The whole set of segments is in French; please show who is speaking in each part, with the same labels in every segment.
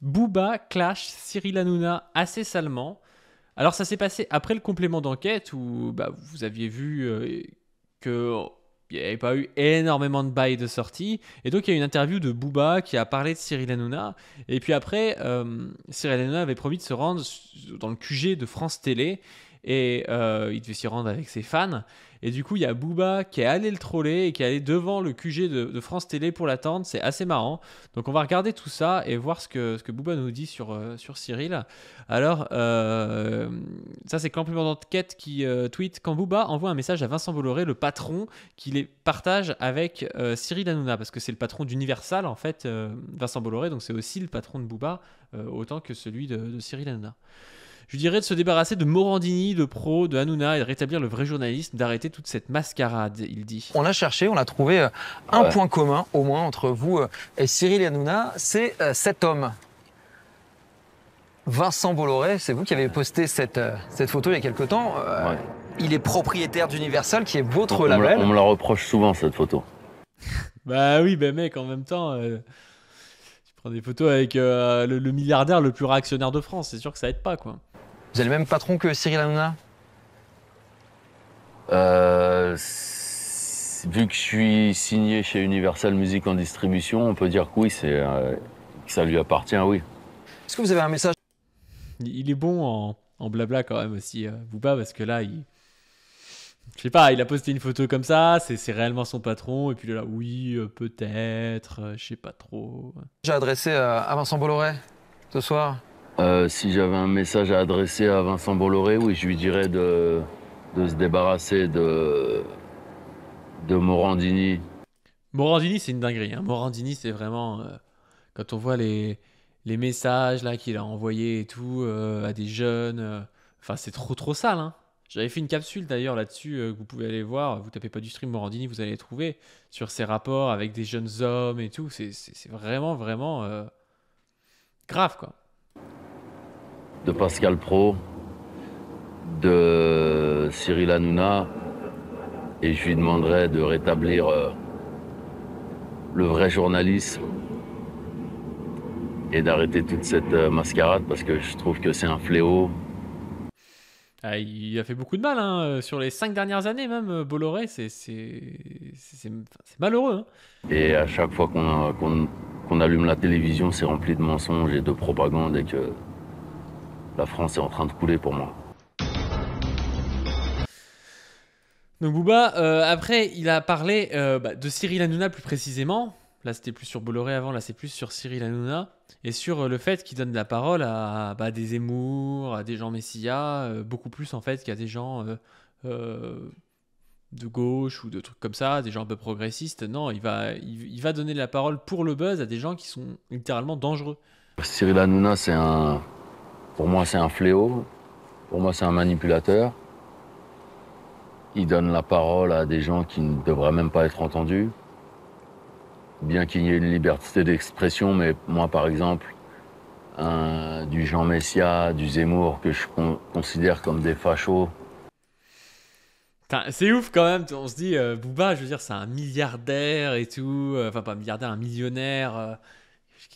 Speaker 1: Booba clash Cyril Hanouna assez salement. Alors ça s'est passé après le complément d'enquête où vous aviez vu que il n'y avait pas eu énormément de bails de sortie. Et donc il y a eu une interview de Booba qui a parlé de Cyril Hanouna. Et puis après, Cyril Hanouna avait promis de se rendre dans le QG de France Télé. Et il devait s'y rendre avec ses fans. Et du coup, il y a Booba qui est allé le troller et qui est allé devant le QG de France Télé pour l'attendre. C'est assez marrant. Donc on va regarder tout ça et voir ce que Booba nous dit sur Cyril. Alors, ça c'est complément d'enquête qui tweet quand Booba envoie un message à Vincent Bolloré, le patron, qui les partage avec Cyril Hanouna, parce que c'est le patron d'Universal en fait, Vincent Bolloré, donc c'est aussi le patron de Booba, autant que celui de Cyril Hanouna. Je lui dirais de se débarrasser de Morandini, de Pro, de Hanouna et de rétablir le vrai journalisme, d'arrêter toute cette mascarade, il dit.
Speaker 2: On a cherché, on a trouvé un point commun au moins entre vous et Cyril Hanouna, c'est cet homme. Vincent Bolloré, c'est vous qui avez posté cette photo il y a quelque temps. Il est propriétaire d'Universal, qui est votre label.
Speaker 3: On me la reproche souvent, cette photo.
Speaker 1: Bah oui, mec, en même temps, tu prends des photos avec le milliardaire le plus réactionnaire de France, c'est sûr que ça aide pas, quoi.
Speaker 2: Vous avez le même patron que Cyril Hanouna?
Speaker 3: Vu que je suis signé chez Universal Music en distribution, on peut dire que oui, que ça lui appartient, oui.
Speaker 2: Est-ce que vous avez un message?
Speaker 1: Il est bon en blabla quand même aussi, Booba, parce que là, je sais pas, il a posté une photo comme ça, c'est réellement son patron, et puis là, oui, peut-être, je sais pas trop.
Speaker 2: J'ai adressé à Vincent Bolloré ce soir.
Speaker 3: Si j'avais un message à adresser à Vincent Bolloré, oui, je lui dirais de se débarrasser de Morandini.
Speaker 1: Morandini, c'est une dinguerie, hein. Morandini, c'est vraiment... quand on voit les messages là qu'il a envoyés et tout à des jeunes, enfin c'est trop sale, hein. J'avais fait une capsule d'ailleurs là-dessus que vous pouvez aller voir. Vous tapez pas du stream Morandini, vous allez les trouver sur ses rapports avec des jeunes hommes et tout. C'est vraiment grave, quoi.
Speaker 3: De Pascal Pro, de Cyril Hanouna, et je lui demanderais de rétablir le vrai journalisme et d'arrêter toute cette mascarade, parce que je trouve que c'est un fléau.
Speaker 1: Ah, il a fait beaucoup de mal, hein, sur les 5 dernières années même, Bolloré, c'est malheureux, hein.
Speaker 3: Et à chaque fois qu'on allume la télévision, c'est rempli de mensonges et de propagande, et que la France est en train de couler pour moi.
Speaker 1: Donc Booba, après, il a parlé de Cyril Hanouna plus précisément. Là, c'était plus sur Bolloré avant, là, c'est plus sur Cyril Hanouna. Et sur le fait qu'il donne la parole à des Zemmour, à des gens Messia, beaucoup plus en fait qu'à des gens de gauche ou de trucs comme ça, des gens un peu progressistes. Non, il va donner la parole pour le buzz à des gens qui sont littéralement dangereux.
Speaker 3: Cyril Hanouna, pour moi, c'est un fléau. Pour moi, c'est un manipulateur. Il donne la parole à des gens qui ne devraient même pas être entendus. Bien qu'il y ait une liberté d'expression, mais moi, par exemple, du Jean Messia, du Zemmour, que je considère comme des fachos.
Speaker 1: C'est ouf quand même, on se dit, Booba, je veux dire, c'est un milliardaire et tout, enfin pas un milliardaire, un millionnaire,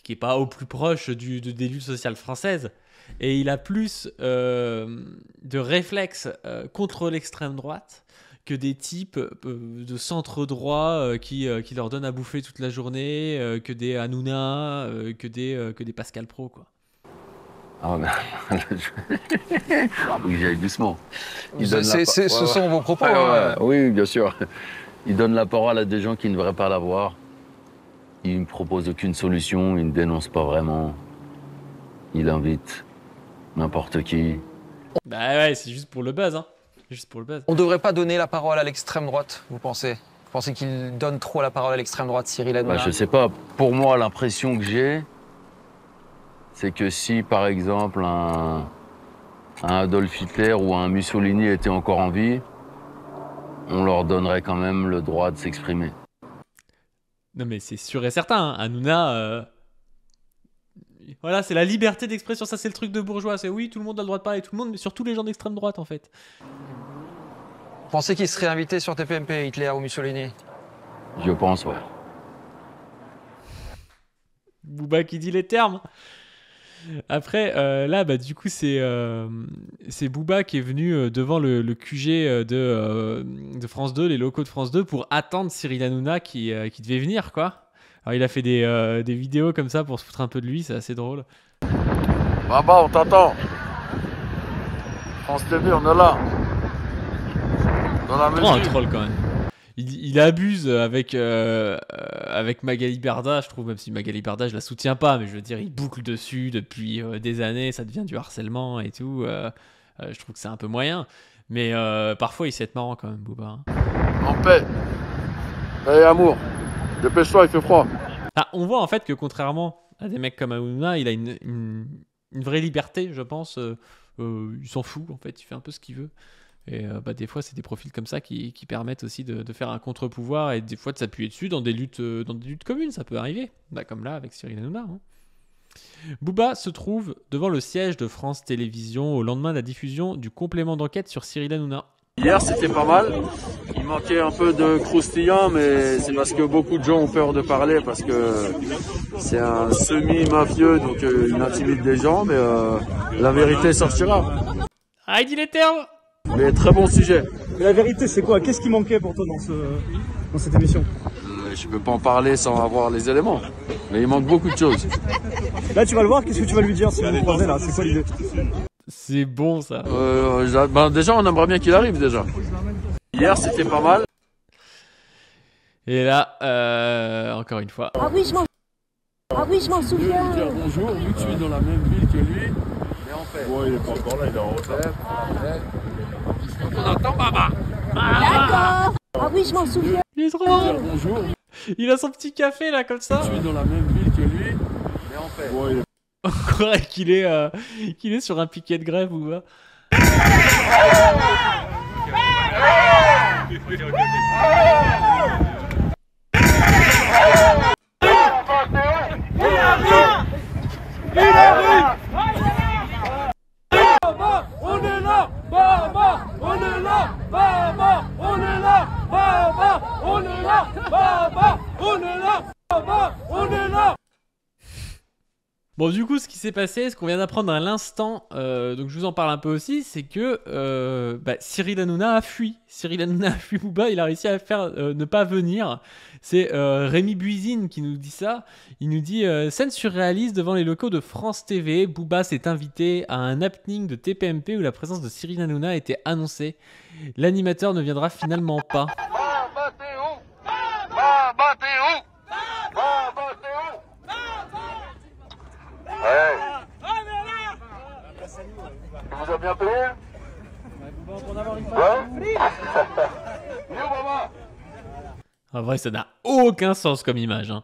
Speaker 1: qui est pas au plus proche des luttes sociales françaises. Et il a plus de réflexes contre l'extrême droite que des types de centre droit qui leur donnent à bouffer toute la journée, que des Hanouna, que des Pascal Pro, quoi.
Speaker 3: Ah, mais... oui, j'aille doucement.
Speaker 2: Ce sont vos propos.
Speaker 3: Oui, bien sûr. Il donne la parole à des gens qui ne devraient pas l'avoir. Il ne propose aucune solution, il ne dénonce pas vraiment. Il invite n'importe qui.
Speaker 1: Bah ouais, c'est juste pour le buzz, hein. Juste pour le buzz.
Speaker 2: On ne devrait pas donner la parole à l'extrême droite, vous pensez? Vous pensez qu'il donne trop la parole à l'extrême droite, Cyril Hanouna?
Speaker 3: Je sais pas. Pour moi, l'impression que j'ai, c'est que si, par exemple, un Adolf Hitler ou un Mussolini était encore en vie, on leur donnerait quand même le droit de s'exprimer.
Speaker 1: Non mais c'est sûr et certain, hein. Hanouna, voilà, c'est la liberté d'expression, ça c'est le truc de bourgeois, c'est oui, tout le monde a le droit de parler, tout le monde, mais surtout les gens d'extrême droite en fait.
Speaker 2: Vous pensez qu'il serait invité sur TPMP, Hitler ou Mussolini?
Speaker 3: Je pense, ouais.
Speaker 1: Booba qui dit les termes. Après, là, bah, du coup, c'est Booba qui est venu devant le QG de France 2, les locaux de France 2, pour attendre Cyril Hanouna qui devait venir, quoi. Alors, il a fait des vidéos comme ça pour se foutre un peu de lui, c'est assez drôle.
Speaker 3: Baba, on t'attend. France TV, on est là. Dans la
Speaker 1: Oh, un
Speaker 3: mesure.
Speaker 1: troll quand même. Il abuse avec Magali Berda, je trouve, même si Magali Berda, je la soutiens pas, mais je veux dire, il boucle dessus depuis des années, ça devient du harcèlement et tout. Je trouve que c'est un peu moyen. Mais parfois, il sait être marrant quand même, Booba. Hein.
Speaker 3: En paix. Paix et amour. Dépêche-toi, il fait froid.
Speaker 1: Ah, on voit en fait que contrairement à des mecs comme Hanouna, il a une vraie liberté, je pense. Il s'en fout, en fait, il fait un peu ce qu'il veut. Et bah, des fois, c'est des profils comme ça qui permettent aussi de faire un contre-pouvoir et des fois de s'appuyer dessus dans des luttes communes, ça peut arriver. Bah, comme là avec Cyril Hanouna. Hein. Booba se trouve devant le siège de France Télévisions au lendemain de la diffusion du complément d'enquête sur Cyril Hanouna.
Speaker 4: Hier, c'était pas mal. Il manquait un peu de croustillant, mais c'est parce que beaucoup de gens ont peur de parler, parce que c'est un semi-mafieux, donc il intimide des gens, mais la vérité sortira.
Speaker 1: Ah, il dit les termes.
Speaker 4: Mais très bon sujet.
Speaker 5: Mais la vérité, c'est quoi? Qu'est-ce qui manquait pour toi dans cette émission?
Speaker 4: Je peux pas en parler sans avoir les éléments, mais il manque beaucoup de choses.
Speaker 5: Là, tu vas le voir, qu'est-ce que tu vas lui dire si vous vous croisez là? C'est quoi l'idée?
Speaker 1: C'est bon ça.
Speaker 4: Déjà, on aimerait bien qu'il arrive déjà. Hier, c'était pas mal.
Speaker 1: Et là, encore une fois.
Speaker 6: Ah oui, je m'en souviens.
Speaker 4: Dire bonjour, vu que je suis dans la même ville que lui. Mais en fait.
Speaker 3: Ouais, il est pas encore là, il est en retard.
Speaker 4: On attend Baba.
Speaker 6: D'accord. Ah oui, je m'en souviens.
Speaker 1: Il est trop drôle.
Speaker 4: Bonjour, vu
Speaker 1: Il a son petit café là comme ça.
Speaker 4: que je suis dans la même ville que lui. Mais en fait.
Speaker 3: Ouais, il est
Speaker 1: On croirait qu'il est sur un piquet de grève ou pas. Bon, du coup, ce qui s'est passé, ce qu'on vient d'apprendre à l'instant, donc je vous en parle un peu aussi, c'est que Cyril Hanouna a fui. Cyril Hanouna a fui Booba, il a réussi à faire ne pas venir. C'est Rémi Buisine qui nous dit ça. Il nous dit scène surréaliste devant les locaux de France TV. Booba s'est invité à un happening de TPMP où la présence de Cyril Hanouna était annoncée. L'animateur ne viendra finalement pas.
Speaker 3: Tu vous as bien payé?
Speaker 1: En vrai, ça n'a aucun sens comme image. Hein.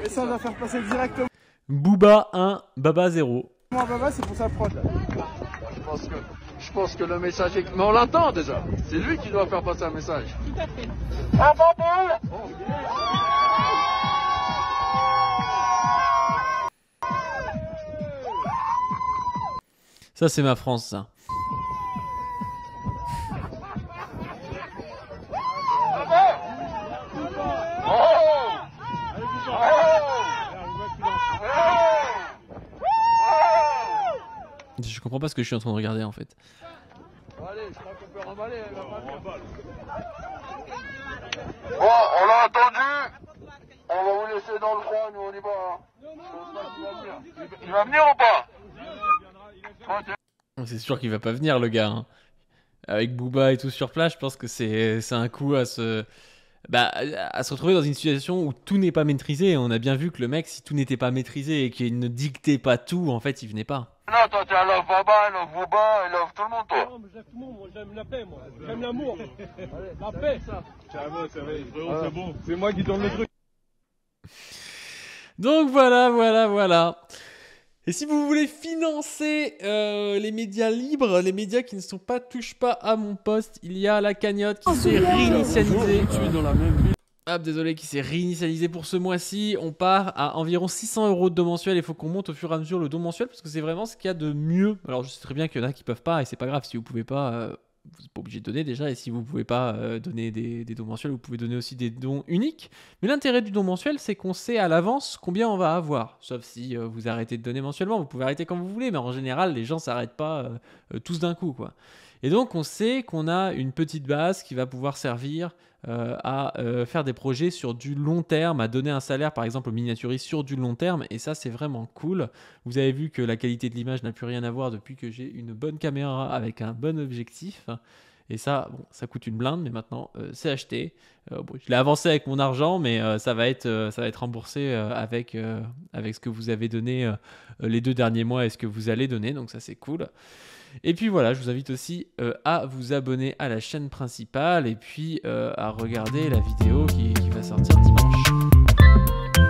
Speaker 5: Message à faire passer directement
Speaker 1: Booba 1, Baba 0.
Speaker 5: à Baba, c'est pour sa prod.
Speaker 4: Je pense que le message est... Mais on l'entend déjà. C'est lui qui doit faire passer un message.
Speaker 1: Ça, c'est ma France, ça. Je comprends pas ce que je suis en train de regarder en fait.
Speaker 4: Allez, je crois qu'on peut remballer.
Speaker 3: Bon, on l'a entendu. On va vous laisser dans le coin, nous on y va. Il va venir ou pas?
Speaker 1: C'est sûr qu'il va pas venir le gars. Hein. Avec Booba et tout sur place, je pense que c'est un coup à se retrouver dans une situation où tout n'est pas maîtrisé. On a bien vu que le mec, si tout n'était pas maîtrisé et qu'il ne dictait pas tout, en fait, il venait pas.
Speaker 3: Non, toi tu love Baba, love Booba, love tout le monde toi.
Speaker 5: Non, mais j'aime tout le monde, moi j'aime la paix, moi. J'aime l'amour. La paix, ça. C'est bon. C'est moi qui donne le truc.
Speaker 1: Donc voilà. Et si vous voulez financer les médias libres, les médias qui ne sont pas touche pas à mon poste, il y a la cagnotte qui s'est réinitialisée.
Speaker 4: Je suis dans la même ville.
Speaker 1: Ah, désolé, qui s'est réinitialisé pour ce mois-ci. On part à environ 600 € de don mensuel. Il faut qu'on monte au fur et à mesure le don mensuel parce que c'est vraiment ce qu'il y a de mieux. Alors, je sais très bien qu'il y en a qui peuvent pas et c'est pas grave. Si vous pouvez pas, n'êtes pas obligé de donner déjà, et si vous ne pouvez pas donner des dons mensuels, vous pouvez donner aussi des dons uniques. Mais l'intérêt du don mensuel, c'est qu'on sait à l'avance combien on va avoir. Sauf si vous arrêtez de donner mensuellement, vous pouvez arrêter quand vous voulez, mais en général, les gens ne s'arrêtent pas tous d'un coup, quoi. Et donc, on sait qu'on a une petite base qui va pouvoir servir à faire des projets sur du long terme, à donner un salaire, par exemple, aux miniaturistes sur du long terme. Et ça, c'est vraiment cool. Vous avez vu que la qualité de l'image n'a plus rien à voir depuis que j'ai une bonne caméra avec un bon objectif. Et ça, bon, ça coûte une blinde, mais maintenant, c'est acheté. Bon, je l'ai avancé avec mon argent, mais ça va être remboursé avec ce que vous avez donné les 2 derniers mois et ce que vous allez donner. Donc ça, c'est cool. Et puis voilà, je vous invite aussi à vous abonner à la chaîne principale et puis à regarder la vidéo qui va sortir dimanche.